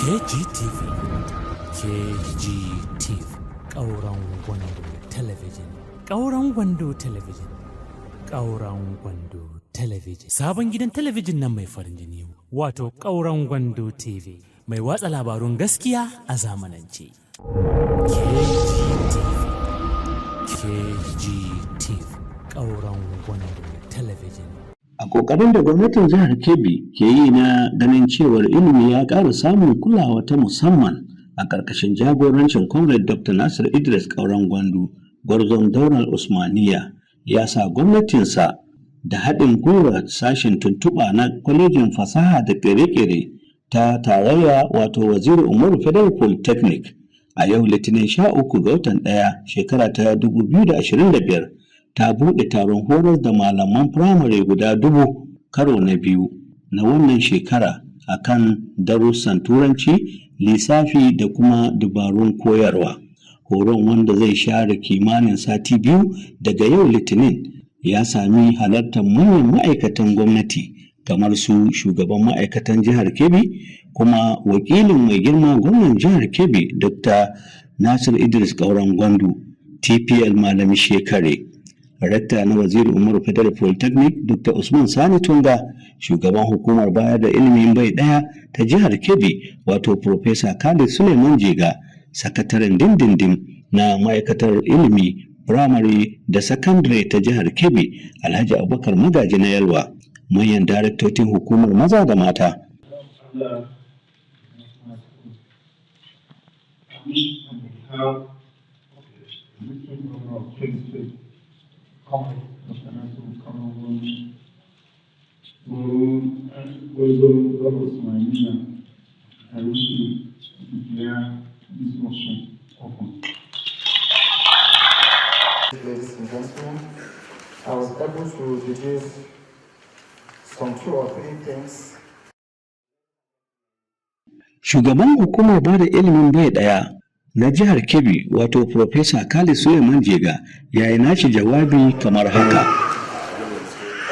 KGTV, KGTV, Ƙauren Gwando Television, Ƙauren Gwando Television, Ƙauren Gwando Television. Sabon gidan talabijin nan mai farin jini, wato Ƙauren Gwando TV, mai watsa labarun gaskiya a zamanance. KGTV, Ƙauren Gwando Television. A ƙoƙarin da gwamnatin jihar Kebbi ke yi na ganin cewar ilimi ya ƙara samun kulawa ta musamman a ƙarƙashin jagorancin Comrade Dr. Nasir Idris Ƙauren Gwandu, gwarzon daular Usmaniya, ya sa gwamnatinsa da haɗin gwiwar sashen tuntuɓa na kwalejin fasaha da ƙere-ƙere ta tarayya wato Waziri Umaru Federal Polytechnic a yau Litinin 13 ga watan 1 shekara ta 2025. Ta buɗe taron horar da malaman firamare guda 1000 karo na biyu na wannan shekara a kan darussan turanci, lissafi da kuma dabarun koyarwa. Horon wanda zai share kimanin sati 2 daga yau Litinin ya sami halartar manyan ma'aikatan gwamnati kamar su shugaban ma'aikatan jihar Kebbi kuma wakilin mai girma gwamnan jihar Kebbi Dr. Nasir Idris Ƙauren Gwandu, TPL Malami Shekare. Rekta na Waziri Umaru Federal Polytechnic Dr. Usman Sani Tunga, shugaban hukumar bayar da ilimin bai ɗaya ta jihar Kebbi wato Profesa Khalid Suleiman Jega, sakataren dindindin na ma'aikatar ilimi firamare da sakandare ta jihar Kebbi Alhaji Abubakar Magaji na Yalwa, manyan daraktocin hukumar maza da mata. Ladies and gentlemen, I was able to deduce some 2 or 3 things. Shugaban hukumar ba da ilimin bai ɗaya na jihar Kebbi wato Profesa Khalid Suleiman Jega ya yi nashi jawabi kamar haka.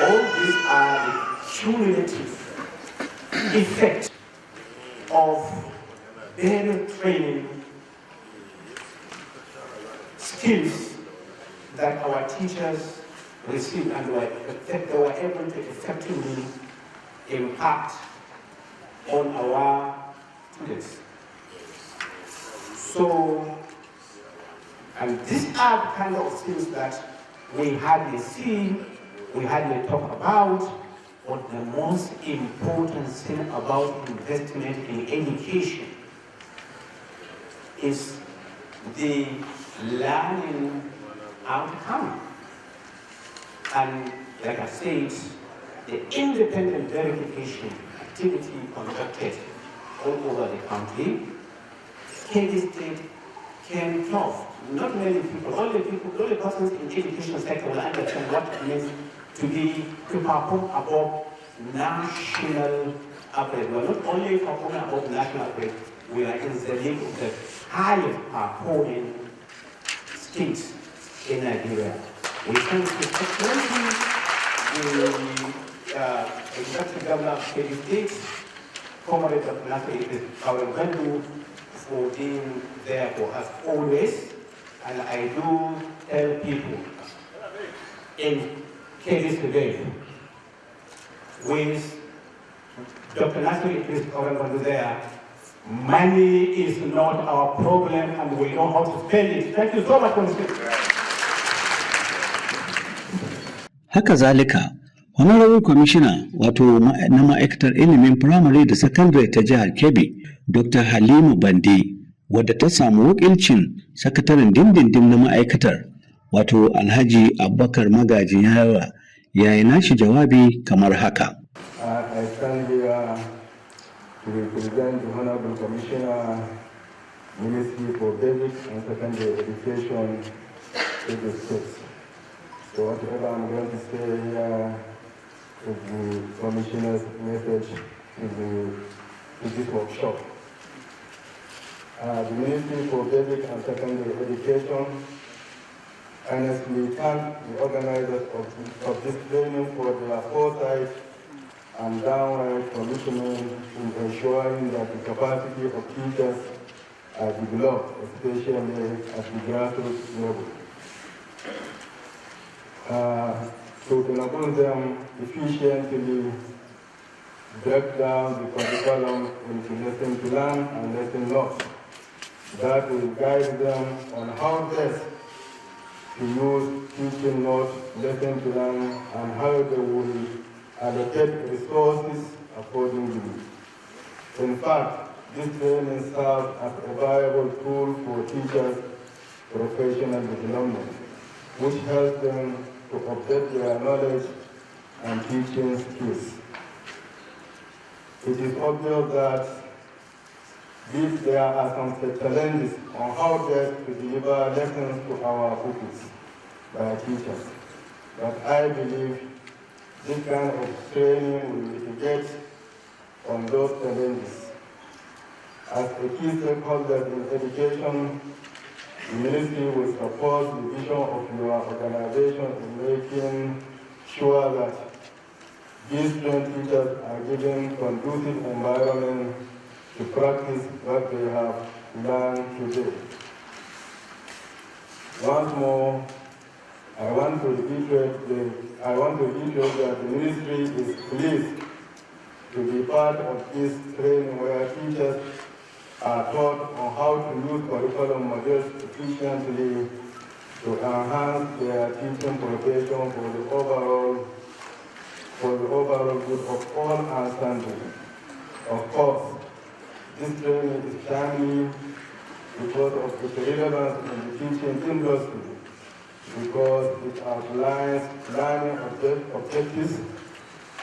All these are the cumulative effect of better training skills that our teachers received and they were able to effectively impact on our students. So, and these are the kind of things that we hardly see, we hardly talk about, but the most important thing about investment in education is the learning outcome. And like I said, the independent verification activity conducted all over the country, Kebbi State came top. Not many people, only persons in the education sector will understand what it means to perform above national average. We are not only performing above national average, we are in the league of the highest performing states in Nigeria. We thank the Excellency, the Executive Governor of Kebbi State, Comrade Dr. Nasir Idris Ƙauren Gwandu, for being there for us always. And I do tell people in Kebbi today, with Dr. Nasir Idris Ƙauren Gwandu there, money is not our problem and we know how to spend it. Thank you so much for listening. Haka zalika, Honorable Commissioner wato na ma'aikatar ilimin firamare da sakandare ta jihar Kebbi, Dr. Halima Bande, wadda ta samu wakilcin sakataren dindindin na ma'aikatar wato Alhaji Abubakar Magaji Yawa, ya yi nashi jawabi kamar haka. I stand here to represent the Honorable Commissioner, Ministry for Basic and Secondary Education, Kebbi State. So whatever I'm going to say here is the Commissioner's message to this workshop. The Ministry for Basic and Secondary Education earnestly thank the organizers of this training for their foresight and downright commitment in ensuring that the capacity of teachers are developed, especially at the grassroots level. To enable them efficiently break down the curriculum into lesson plan and lesson notes that will guide them on how best to use teaching notes, lesson plan, and how they will allocate resources accordingly. In fact, this training serves as a viable tool for teachers' professional development, which helps them to update their knowledge and teaching skills. It is obvious that there are some challenges on how best to deliver lessons to our pupils by teachers. But I believe this kind of training will mitigate on those challenges. As a key stakeholder in education, the ministry will support the vision of your organization in making sure that these trained teachers are given conducive environment to practice what they have learned today. Once more, I want to reiterate that the ministry is pleased to be part of this training where teachers are taught on how to use curriculum modules efficiently to enhance their teaching profession for the overall good of all understanding. Of course, this training is timely because of its relevance in the teaching industry, because it outlines learning objectives,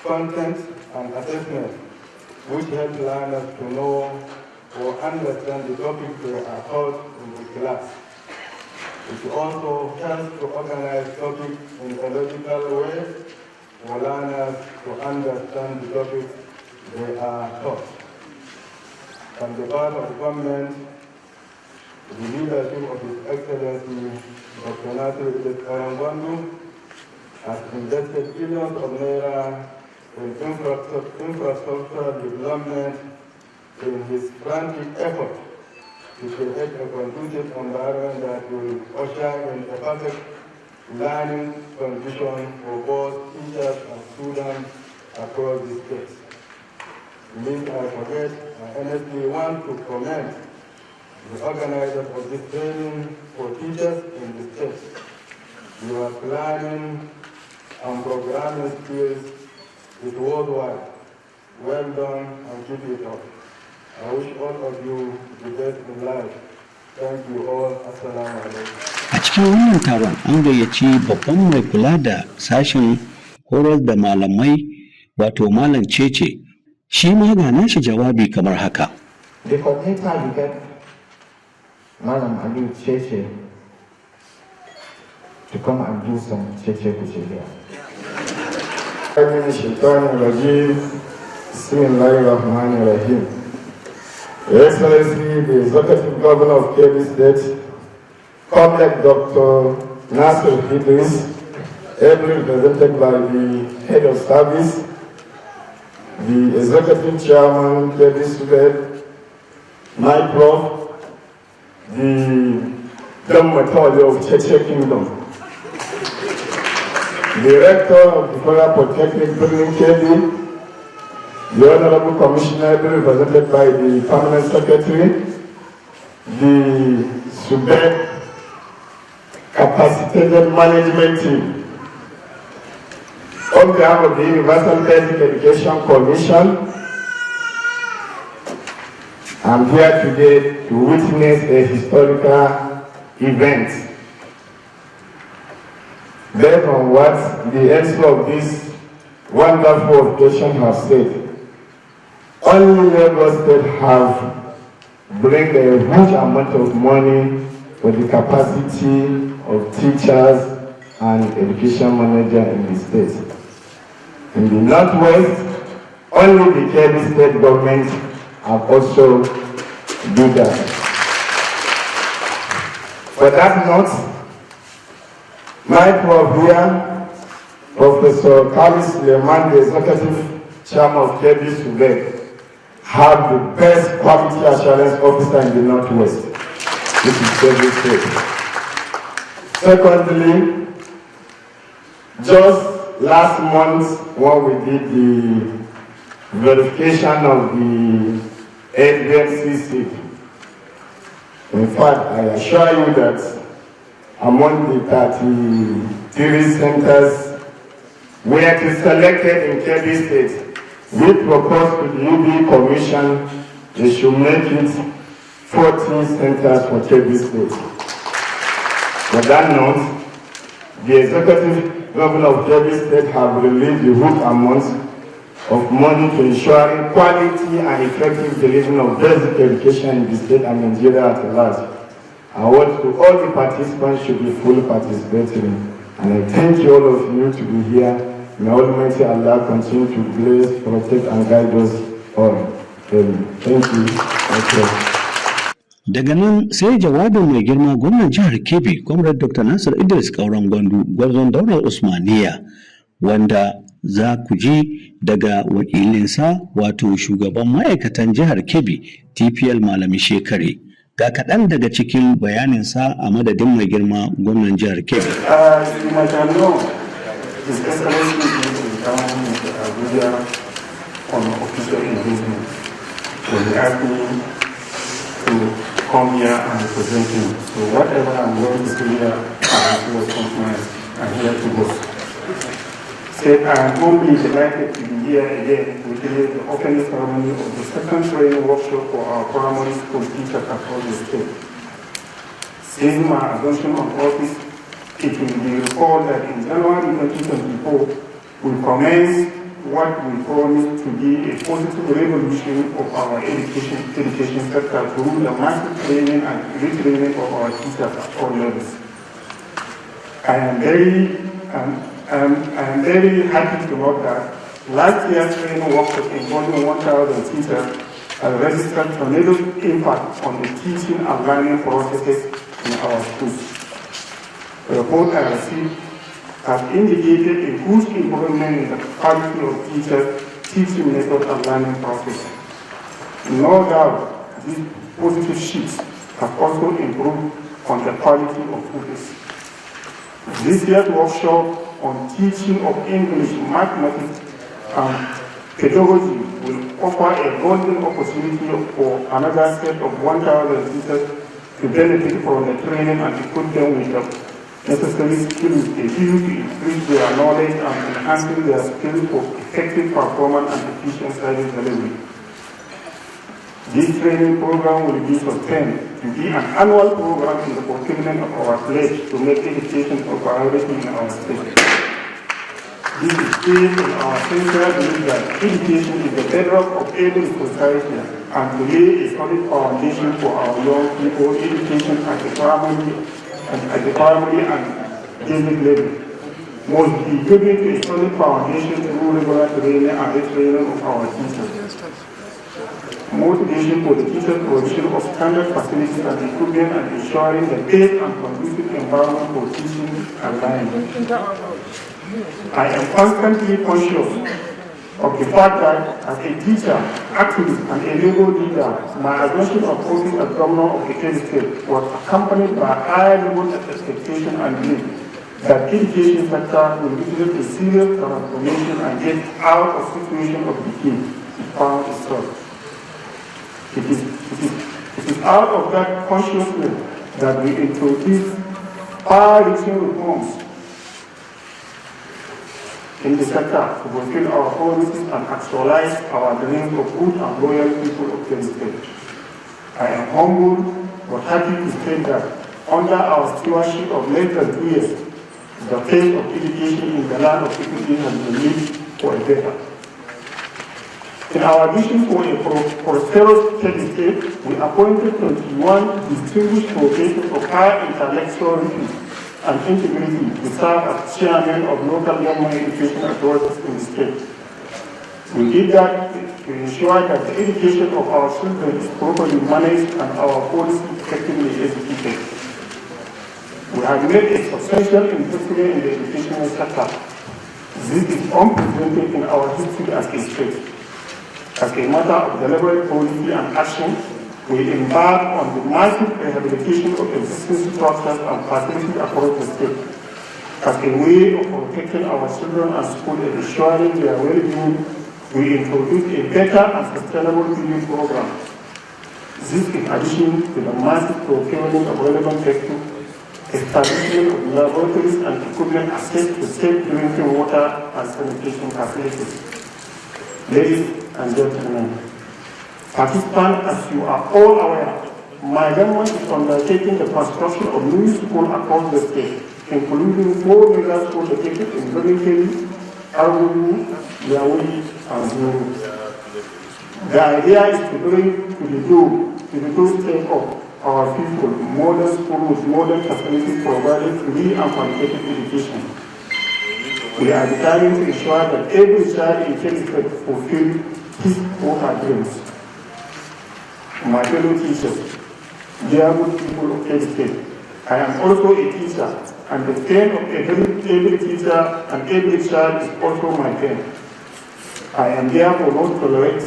content, and assessment, which help learners to know or understand the topic they are taught in the class. It also helps to organize topics in a logical way for learners to understand the topics they are taught. From the part of the government, the leadership of His Excellency Dr. Nasir has invested billions of naira in infrastructure development in his frantic effort to create a conducive environment that will usher in a perfect learning condition for both teachers and students across the state. Lest I forget, I honestly want to commend the organizers of this training for teachers in the state. Your planning and programming skills is worldwide. Well done and keep it up. I wish all of you the best in life. Thank you all. Assalamu alaikum. A cikin wannan taron an gayyaci babban mai kula da sashen horar da malamai wato Malam Cece. Shi ma ga nashi jawabi kamar haka. The coordinator will get Malam Aliu Cece to come and do some Cece Kuche here. Bismillahirrahmanirrahim. Your Excellency, the Executive Governor of Kebbi State, Comrade Dr. Nasir Idris, ably represented by the Head of Service, the Executive Chairman, Kebbi State, my Prof, the Dramaturgy of Cheche Kingdom, the Rector of the Federal Polytechnic Building Kebbi, the Honorable Commissioner represented by the Permanent Secretary, the SUBEC Capacitated Management Team. On behalf of the Universal Basic Education Commission, I'm here today to witness a historical event. Based on what the heads of this wonderful occasion have said, only Lagos State have bring a huge amount of money for the capacity of teachers and education manager in the state. In the Northwest, only the Kebbi State government have also do that. For that note, my prof here, Professor Khalid Suleiman, the Executive chairman of KB Sudan, have the best quality assurance officer in the Northwest, which is Kebbi State. Secondly, just last month when we did the verification of the ADMCC, in fact, I assure you that among the 33 centers where it is selected in Kebbi State, we propose to the UB Commission they should make it 40 centers for Kebbi State. On that note, the executive governor of Kebbi State have released the huge amount of money to ensuring quality and effective delivery of basic education in the state and Nigeria at large. I want to all the participants should be fully participating. And I thank you all of you to be here. May Almighty Allah continue to bless, protect, and guide us all. Thank you. Okay. Daga nan sai jawabin mai girma gwamnan jihar Kebbi, Comrade Dr. Nasir Idris Kauran Gwandu, gwarzon daular Usmaniya, wanda za ku ji daga wakilinsa wato shugaban ma'aikatan jihar Kebbi, TPL Malami Shekare. Ga kaɗan daga cikin bayaninsa a madadin mai girma gwamnan jihar Kebbi. You might have known, His Excellency is down in Abuja on official engagement. So he asked me to come here and represent him. So whatever I'm going to do here, I will compromise. I'm here to go. Said I'm only delighted to be here again with the opening ceremony of the second training workshop for our primary school teachers across the state. Since my assumption of office, it will be recalled that in January 2024, we commenced what we promised to be a positive revolution of our education sector through the massive training and retraining of our teachers at all levels. I am very happy to note that last year's training workshop involving 1,000 teachers has registered tremendous impact on the teaching and learning processes in our schools. The report I received has indicated a huge improvement in the quality of teachers' teaching method and learning process. No doubt, these positive shifts have also improved on the quality of pupils. This year's workshop on teaching of English, mathematics, and pedagogy will offer a golden opportunity for another set of 1,000 teachers to benefit from the training and equip them with the necessary skills they use to increase their knowledge and enhancing their skills for effective performance and efficient service delivery. This training program will be sustained to be an annual program in the fulfillment of our pledge to make education a priority in our state. This is based on our sincere belief that education is the bedrock of every society and to lay a solid foundation for our young people, education at the primary and basic level must be given to a solid foundation through regular training and retraining of our teachers. Motivation for the teachers, provision of standard facilities and equipment, and ensuring the best and conducive environment for teaching and learning. I am constantly conscious of the fact that as a teacher, activist, and a labor leader, my assumption of office as governor of the Kebbi State was accompanied by high level of expectation and belief that education sector will witness a serious transformation and get out of situation of decay it found itself. It is out of that consciousness that we introduce far-reaching reforms in the sector to fulfill our promises and actualize our dreams of good and loyal people of the state. I am humbled but happy to state that under our stewardship of less than 2 years, the pace of education in the land of equity has been leaped for a better. In our vision for a prosperous Kebbi State, we appointed 21 distinguished professors of high intellectual repute and integrity to serve as chairman of local government education authorities in the state. We did that to ensure that the education of our children is properly managed and our policy effectively executed. We have made a substantial investment in the educational sector. This is unprecedented in our history as a state. As a matter of deliberate policy and action, we embark on the massive rehabilitation of existing structures and facilities across the state. As a way of protecting our children and schools and ensuring their well-being, we introduce a better and sustainable feeding program. This in addition to the massive procurement of relevant textbooks, establishment of laboratories and equipment access to safe drinking water and sanitation facilities. Ladies and gentlemen, participants, as you are all aware, my government is undertaking the construction of new schools across the state, including 4 mega schools located in Birmingham, Argun, Yaoui, and Zuru. The idea is to bring to the doorstep of our people modern schools with modern facilities providing free and qualitative education. We are determined to ensure that every child in Kebbi State fulfill his or her dreams. My fellow teachers, dear good people of Kebbi State, I am also a teacher, and the pain of every teacher and every child is also my pain. I am therefore not tolerate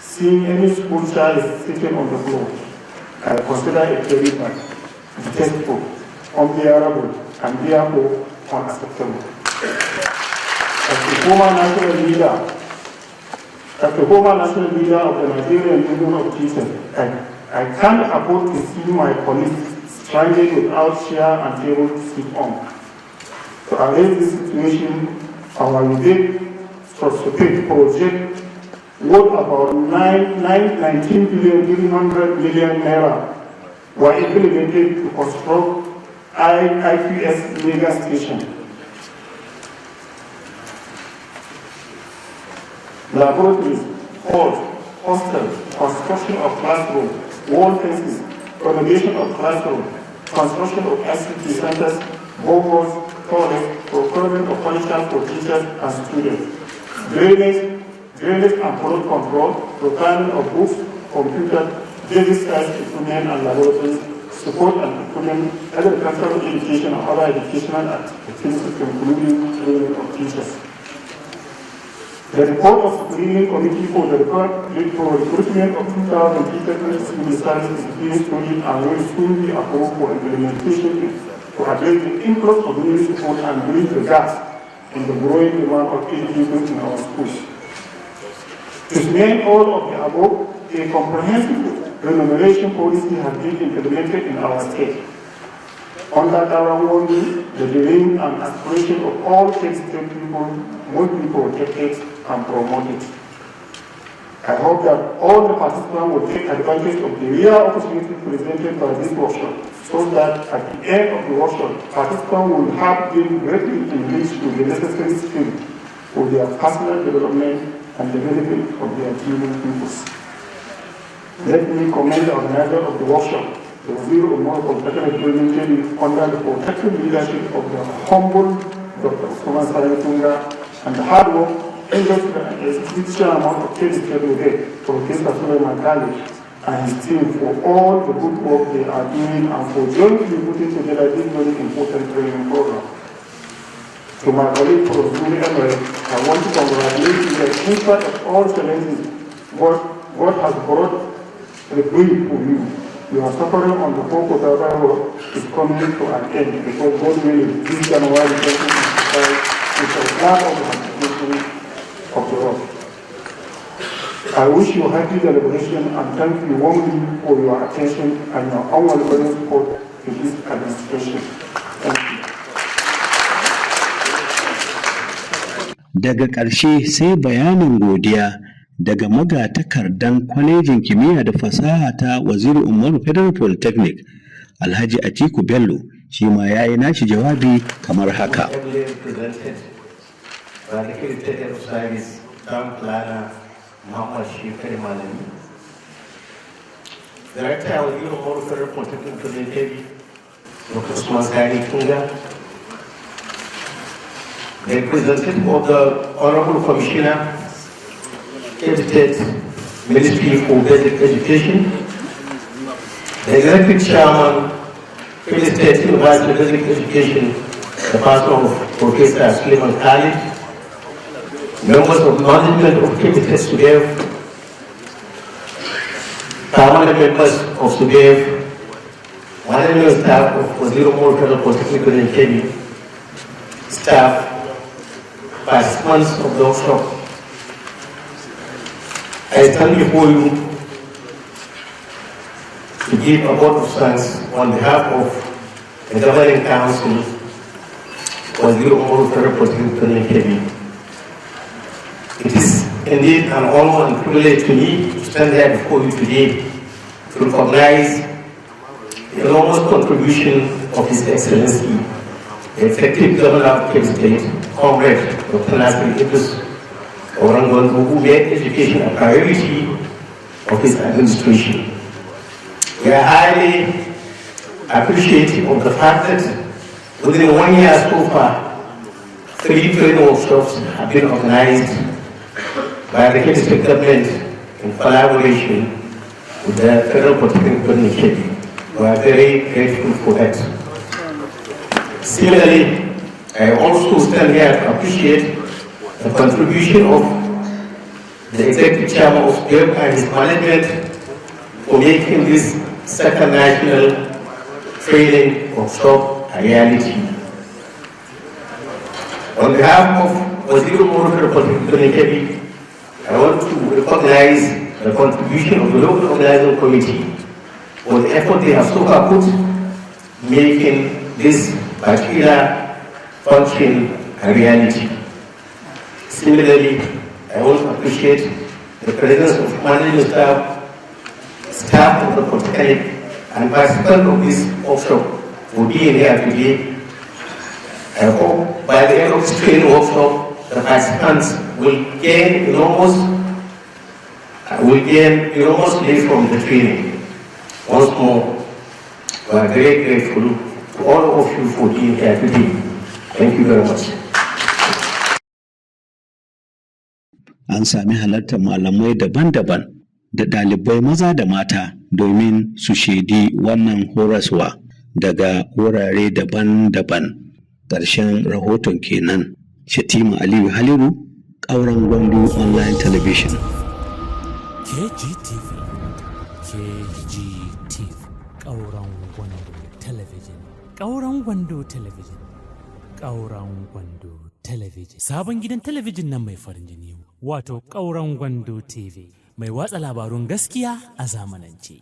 seeing any school child sitting on the floor. I consider it very bad, detestable, unbearable, and therefore unacceptable. As the former national leader of the Nigerian Union of Teachers, I can't afford to see my colleagues stranded without chair and table to sit on. To arrest this situation, our Udek Prospect project worth about 19 billion 300 million naira were implemented to construct IPS mega station. Laboratories, halls, hostels, construction of classrooms, wall fences, renovation of classrooms, construction of ICT centers, boreholes, toilets, procurement of furniture for teachers and students, drainage and flood control, procurement of books, computers, basic science equipment and laboratories, support and equipment, agricultural education and other educational activities, including training of teachers. The report of the Screening Committee for the recruitment of 2,000 teachers in the service is being studied and will soon be approved for implementation to address the influx of new support and bridge the gaps in the growing demand of educators in our schools. To name all of the above, a comprehensive remuneration policy has been implemented in our state. Under Karawandi, the dream and aspiration of all state people must be protected and promoted. I hope that all the participants will take advantage of the rare opportunity presented by this workshop, so that at the end of the workshop, participants will have been greatly enriched with the necessary skills for their personal development and the benefit of their human pupils. Let me commend the organizer of the workshop, the Wazir Umar Polytechnic Building under the protective leadership of the humble Dr. Usman Sarayatunga and the hard work industry and executive chairman of KDK, Professor Suleiman Khalid, and his team for all the good work they are doing and for jointly putting together this very important training program. To my colleague from Duniya, I want to congratulate you that in spite of all challenges, God has brought the breeze for you. Your suffering on the Poko road is coming to an end because God willing, this January 2025 is a plan of the application of the road. I wish you happy celebration and thank you warmly for your attention and your unwavering support to this administration. Thank you. Daga ƙarshe sai bayanin godiya daga magatakardan kwalejin kimiyya da fasaha ta Waziri Umaru Federal Polytechnic, Alhaji Atiku Bello, shi ma ya yi nashi jawabi kamar haka. Director of the Umaru Federal Polytechnic, Dr. Usman Sarayatunga, the representative of the Honorable Commissioner, State Ministry for Basic Education, the Executive Chairman, State University of Basic Education, the person of Professor Suleiman Khalid, members of management of Capital Sudev, permanent members of Sudev, management staff of Waziro Federal Polytechnical in Kenya, staff, participants of the workshop. I stand before you to give a vote of thanks on behalf of the Governing Council for Waziro Federal Polytechnical in Kenya. It is indeed an honor and privilege to me to stand here before you today to recognize the enormous contribution of His Excellency, the effective Governor of Kebbi State, Comrade Dr. Nasir Idris Orangon, who made education a priority of his administration. We are highly appreciative of the fact that within 1 year so far, 3 training workshops have been organized by the Kebbi State government in collaboration with the Federal Polytechnic in Kebbi. We are very grateful for that. Similarly, I also stand here to appreciate the contribution of the Executive Chairman of SPEB and his management for making this second national training workshop a reality. On behalf of Waziro Federal Polytechnic in Kebbi, I want to recognize the contribution of the local organizing committee for the effort they have so far put making this particular function a reality. Similarly, I want to appreciate the presence of management staff of the Polytechnic and participants of this workshop for being here today. I hope by the end of this training workshop, the participants will gain enormous lead from the training. Once more, we are very grateful to all of you for being here today. Thank you very much. An sami halartar malamai daban-daban da ɗalibai maza da mata domin su shaidi wannan horaswa daga wurare daban-daban. Ƙarshen rahoton kenan. Shatima Aliyu Haliru, Ƙauren Gwandu Online Television. KGTV, Ƙauren Gwandu Television. Ƙauren Gwandu Television. Ƙauren Gwandu Television. Sabon gidan talabijin nan mai farin jini, wato Ƙauren Gwandu TV, mai watsa labarun gaskiya a zamanance.